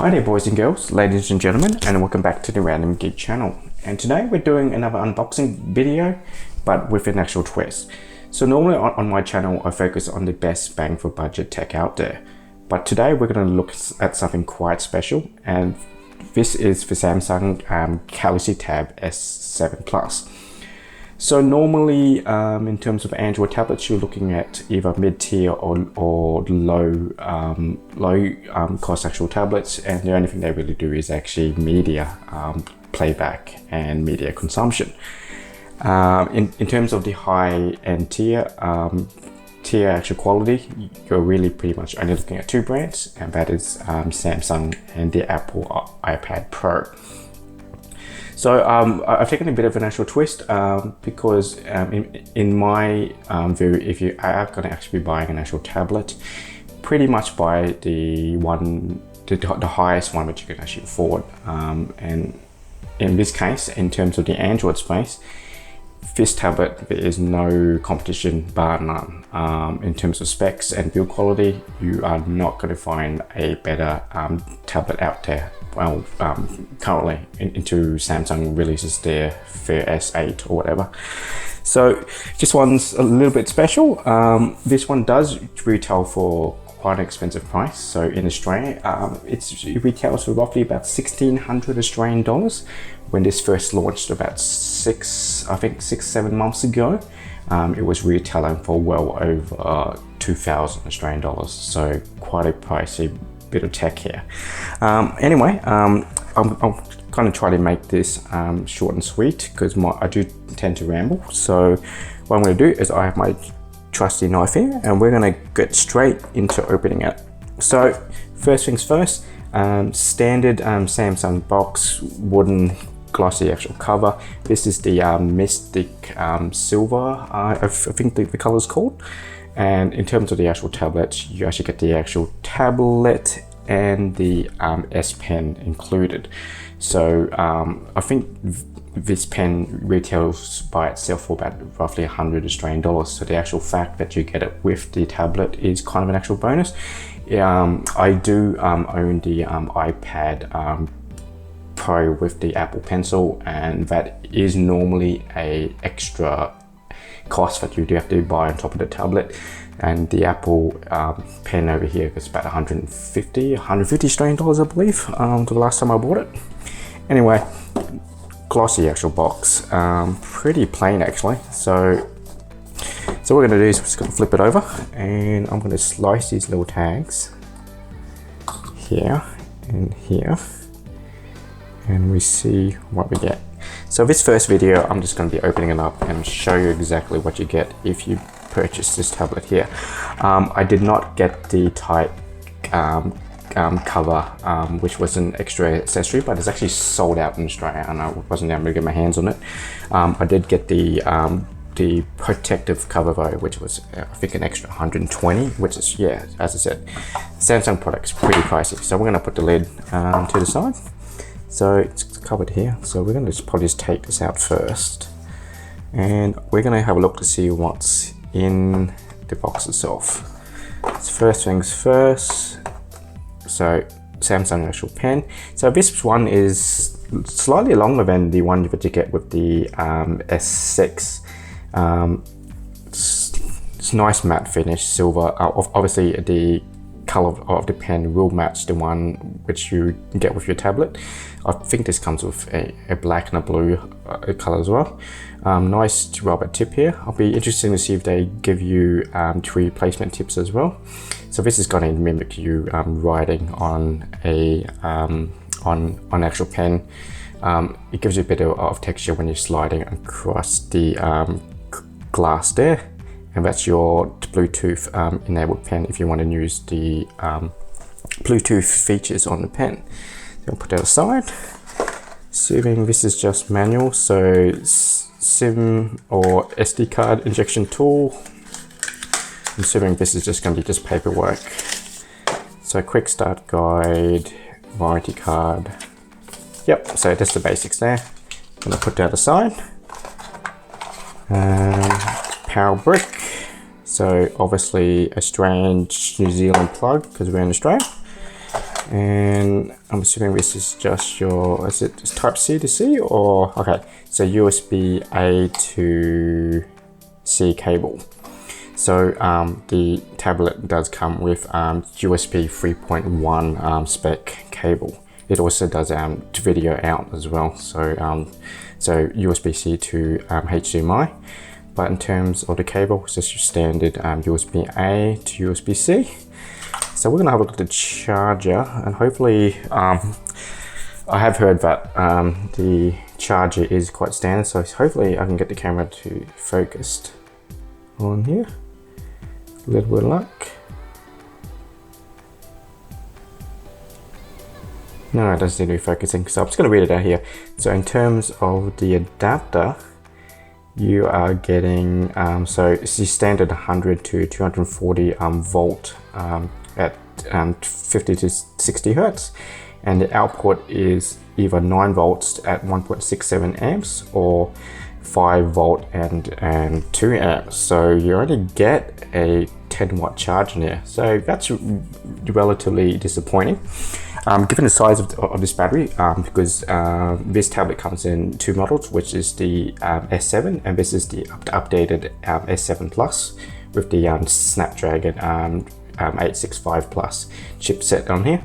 Hi there boys and girls, ladies and gentlemen, and welcome back to the Random Geek channel. And today we're doing another unboxing video, but with an actual twist. So normally on my channel I focus on the best bang for budget tech out there. But today we're going to look at something quite special, and this is the Samsung Galaxy Tab S7 Plus. So normally, in terms of Android tablets, you're looking at either mid-tier or low cost actual tablets, and the only thing they really do is actually media playback and media consumption. In terms of the high-end tier actual quality, you're really pretty much only looking at two brands, and that is Samsung and the Apple iPad Pro. So I've taken a bit of an actual twist because in my view, if you are going to actually be buying an actual tablet, pretty much buy the highest one which you can actually afford. And in this case, in terms of the Android space, this tablet, there is no competition bar none. In terms of specs and build quality, you are not going to find a better tablet out there. Well, currently into Samsung releases their S8 or whatever. So this one's a little bit special. This one does retail for quite an expensive price. So in Australia, it retails for roughly about 1,600 Australian dollars. When this first launched about 6-7 months ago, it was retailing for well over 2,000 Australian dollars. So quite a pricey bit of tech here. Anyway, I'm kind of try to make this short and sweet because I do tend to ramble. So what I'm going to do is I have my trusty knife here, and we're going to get straight into opening it. So first things first, standard Samsung box, wooden glossy actual cover. This is the Mystic Silver, I think the color is called. And in terms of the actual tablet, you actually get the actual tablet and the S Pen included. So I think this pen retails by itself for about roughly 100 Australian dollars. So the actual fact that you get it with the tablet is kind of an actual bonus. I do own the iPad Pro with the Apple Pencil, and that is normally a extra cost that you do have to buy on top of the tablet. And the Apple pen over here is about 150 Australian dollars, I believe, the last time I bought it. Anyway, glossy actual box, pretty plain actually. So what we're going to do is we're just going to flip it over, and I'm going to slice these little tags here and here, and we see what we get. So this first video, I'm just going to be opening it up and show you exactly what you get if you purchase this tablet here. I did not get the Type cover, which was an extra accessory, but it's actually sold out in Australia, and I wasn't able to get my hands on it. I did get the protective cover though, which was I think an extra 120, which is, yeah, as I said, Samsung products pretty pricey. So we're going to put the lid to the side. So it's covered here. So we're going to probably just take this out first, and we're going to have a look to see what's in the box itself. So first things first. So Samsung actual pen. So this one is slightly longer than the one that you get with the S6. It's nice matte finish, silver. Obviously the color of the pen will match the one which you get with your tablet. I think this comes with a black and a blue color as well. Nice rubber tip here. I'll be interested to see if they give you 3 placement tips as well. So this is going to mimic you writing on a on actual pen. It gives you a bit of texture when you're sliding across the glass there. And that's your Bluetooth enabled pen if you want to use the Bluetooth features on the pen. So I'll put that aside. Assuming this is just manual, so SIM or SD card injection tool. I'm assuming this is just going to be just paperwork. So quick start guide, warranty card. Yep, so that's the basics there. I'm going to put that aside. Power brick. So obviously a strange New Zealand plug because we're in Australia. And I'm assuming this is just your, is it type C to C or, okay, so USB A to C cable. So the tablet does come with USB 3.1 spec cable. It also does video out as well. So so USB-C to HDMI. But in terms of the cable, it's just your standard USB-A to USB-C. So we're gonna have a look at the charger, and hopefully, I have heard that the charger is quite standard, so hopefully I can get the camera to focus on here. A little bit of luck. No, it doesn't seem to be focusing, so I'm just gonna read it out here. So in terms of the adapter, you are getting, so it's the standard 100 to 240 volt at 50 to 60 hertz, and the output is either 9 volts at 1.67 amps or 5 volt and 2 amps. So you only get a 10 watt charge in there, so that's relatively disappointing. Given the size of this battery, because this tablet comes in 2 models, which is the S7 and this is the updated S7 Plus with the Snapdragon 865 Plus chipset on here.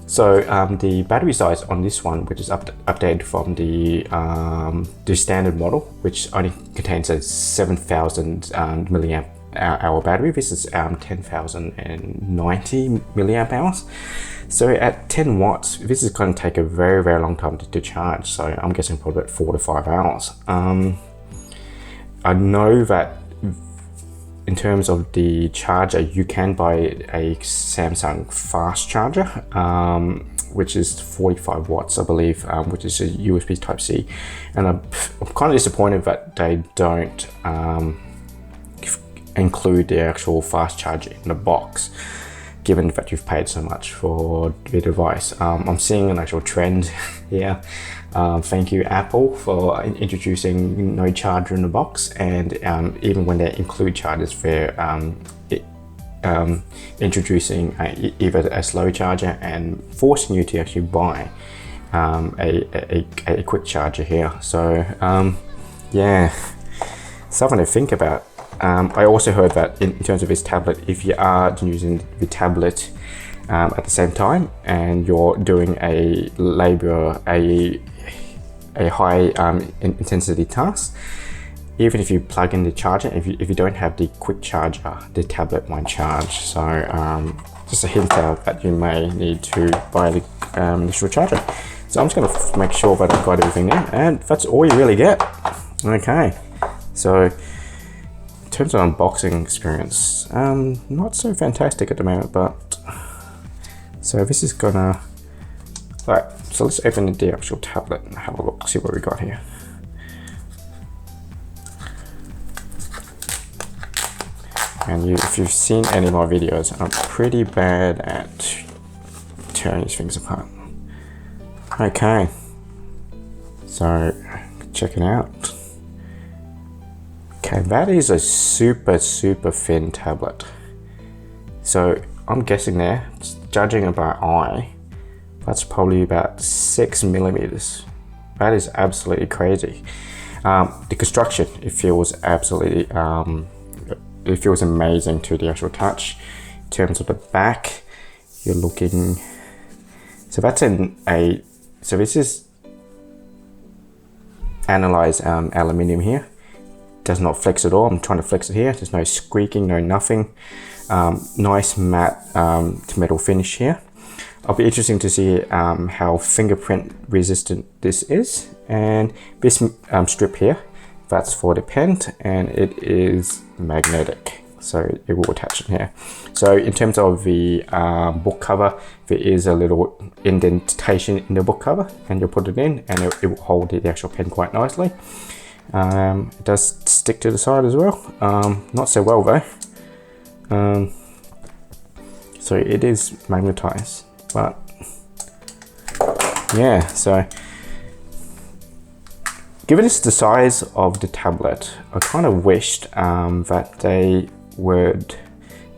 So the battery size on this one, which is updated from the standard model, which only contains a 7,000 milliamp hour battery. This is 10,090 milliamp hours. So at 10 watts, this is going to take a very, very long time to charge. So I'm guessing probably about 4 to 5 hours. I know that in terms of the charger, you can buy a Samsung fast charger, which is 45 watts, I believe, which is a USB Type C. And I'm kind of disappointed that they don't include the actual fast charger in the box, given that you've paid so much for the device. I'm seeing an actual trend here. Thank you, Apple, for introducing no charger in the box, and even when they include chargers, they're introducing either a slow charger and forcing you to actually buy a quick charger here. So yeah, something to think about. I also heard that in terms of this tablet, if you are using the tablet at the same time and you're doing a high intensity task, even if you plug in the charger, if you don't have the quick charger, the tablet won't charge. So just a hint out that you may need to buy the initial charger. So I'm just going to make sure that I've got everything in, and that's all you really get. Okay, so in terms of unboxing experience, not so fantastic at the moment, but so this is gonna, right, so let's open the actual tablet and have a look, see what we got here. And if you've seen any of my videos, I'm pretty bad at tearing these things apart. Okay, so check it out. Okay, that is a super thin tablet. So I'm guessing there, judging by eye, that's probably about 6 millimeters. That is absolutely crazy. The construction, it feels absolutely, it feels amazing to the actual touch. In terms of the back, you're looking, so that's so this is analyzed aluminium here. Does not flex at all. I'm trying to flex it here. There's no squeaking, no nothing. Nice matte metal finish here. It'll be interesting to see how fingerprint resistant this is. And this strip here, that's for the pen, and it is magnetic, so it will attach in here. So in terms of the book cover, there is a little indentation in the book cover, and you'll put it in and it will hold the actual pen quite nicely. It does stick to the side as well, not so well though. So it is magnetized, but yeah, so given it's the size of the tablet, I kind of wished that they would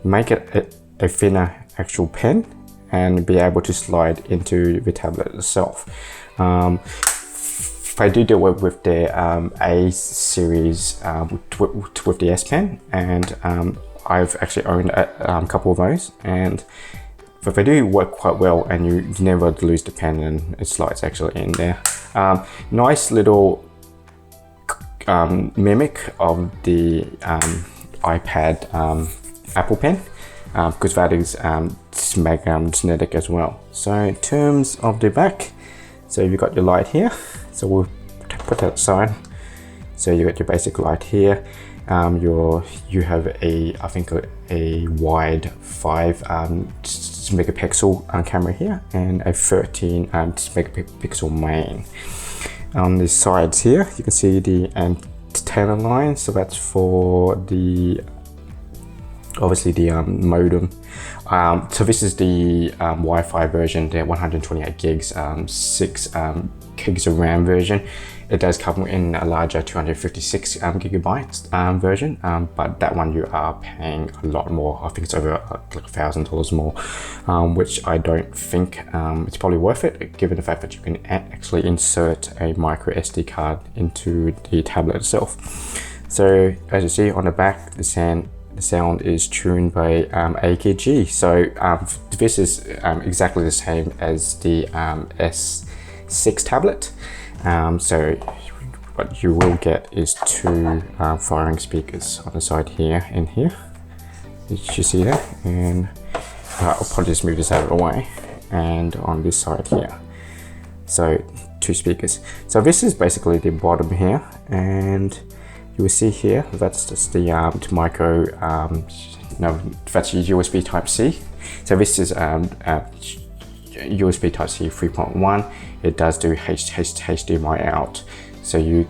make it a thinner actual pen and be able to slide into the tablet itself. I do deal with the A series with the S Pen, and I've actually owned a couple of those, and they do work quite well, and you never lose the pen, and it slides actually in there. Nice little mimic of the iPad Apple Pen, because that is magnetic as well. So in terms of the back, so you've got your light here, so we'll put that aside. So you got your basic light here. You have I think a wide 5 megapixel camera here, and a 13 megapixel main. On the sides here, you can see the antenna line, so that's for the obviously the modem. So this is the Wi-Fi version, the 128 gigs, 6 gigs of RAM version. It does come in a larger 256 gigabytes version, but that one you are paying a lot more. I think it's over like $1,000 more, which I don't think it's probably worth it, given the fact that you can actually insert a micro SD card into the tablet itself. So as you see on the back, the sound is tuned by AKG. So this is exactly the same as the S6 tablet. So what you will get is 2 firing speakers on the side here and here. Did you see that? And I'll probably just move this out of the way. And on this side here, so 2 speakers. So this is basically the bottom here, and you will see here that's just the micro. No, that's your USB Type C. So this is USB Type C 3.1. It does do HDMI out, so you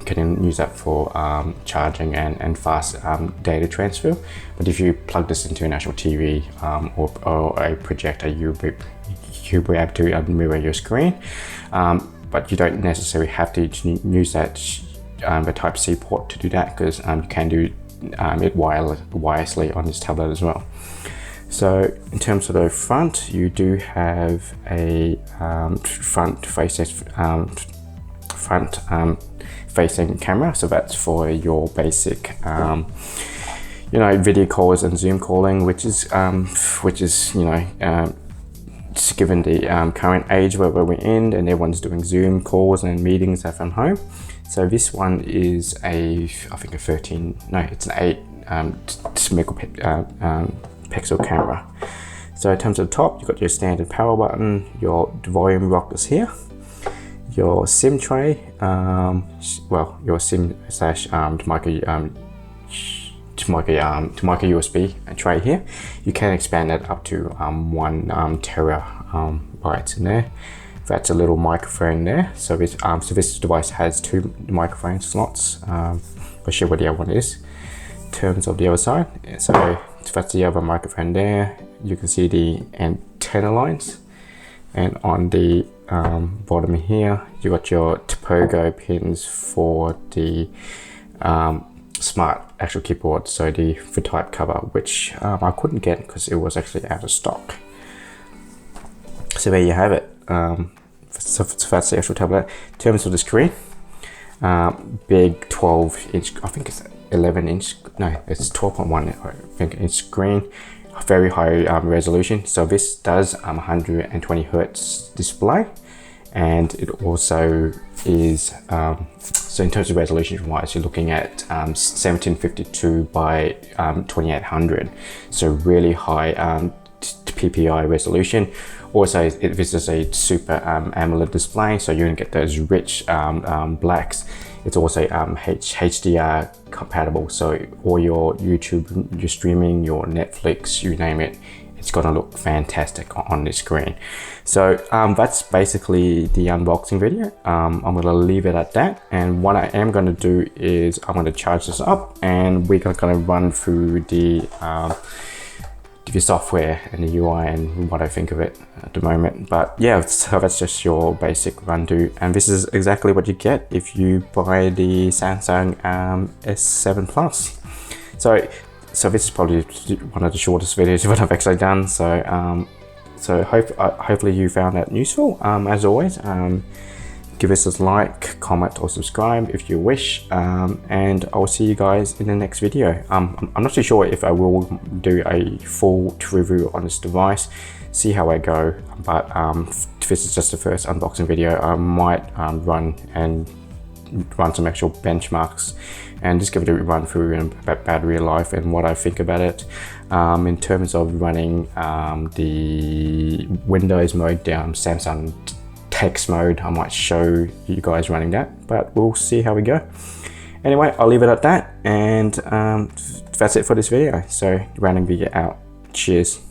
can use that for charging and fast data transfer. But if you plug this into an actual TV or a projector, you'll be able to mirror your screen. But you don't necessarily have to use that the Type C port to do that, because you can do it wirelessly on this tablet as well. So in terms of the front, you do have a front facing camera. So that's for your basic video calls and Zoom calling, which is given the current age where we're in, and everyone's doing Zoom calls and meetings from home. So this one is I think it's an 8 megapixel camera. So in terms of the top, you've got your standard power button, your volume rockers here, your SIM tray, your SIM slash to micro USB tray here. You can expand that up to 1 terabytes in there. That's a little microphone there. So this device has 2 microphone slots. I'll show what the other one is. In terms of the other side, so that's the other microphone there. You can see the antenna lines, and on the bottom here, you got your Topogo pins for the smart actual keyboard. So the type cover, which I couldn't get because it was actually out of stock. So there you have it. So that's the actual tablet. In terms of the screen, big 12-inch, I think it's 11-inch, no, it's 12.1 I think inch screen, very high resolution. So this does 120 Hertz display, and it also is so in terms of resolution wise, you're looking at 1752 by 2800, so really high PPI resolution. Also, this is a super AMOLED display, so you're gonna get those rich blacks. It's also HDR compatible, so all your YouTube, your streaming, your Netflix, you name it, it's gonna look fantastic on this screen. So that's basically the unboxing video. I'm gonna leave it at that, and what I am gonna do is I'm gonna charge this up, and we're gonna run through the software and the UI and what I think of it at the moment. But yeah, so that's just your basic run through, and this is exactly what you get if you buy the Samsung S7 Plus. So So this is probably one of the shortest videos that I've actually done. So hopefully you found that useful. As always, give us a like, comment or subscribe if you wish, and I'll see you guys in the next video. I'm not too sure if I will do a full review on this device, see how I go, but this is just the first unboxing video. I might run some actual benchmarks and just give it a run through about battery life and what I think about it. In terms of running the Windows mode down Samsung text mode, I might show you guys running that, but we'll see how we go. Anyway, I'll leave it at that, and that's it for this video. So random video out. Cheers.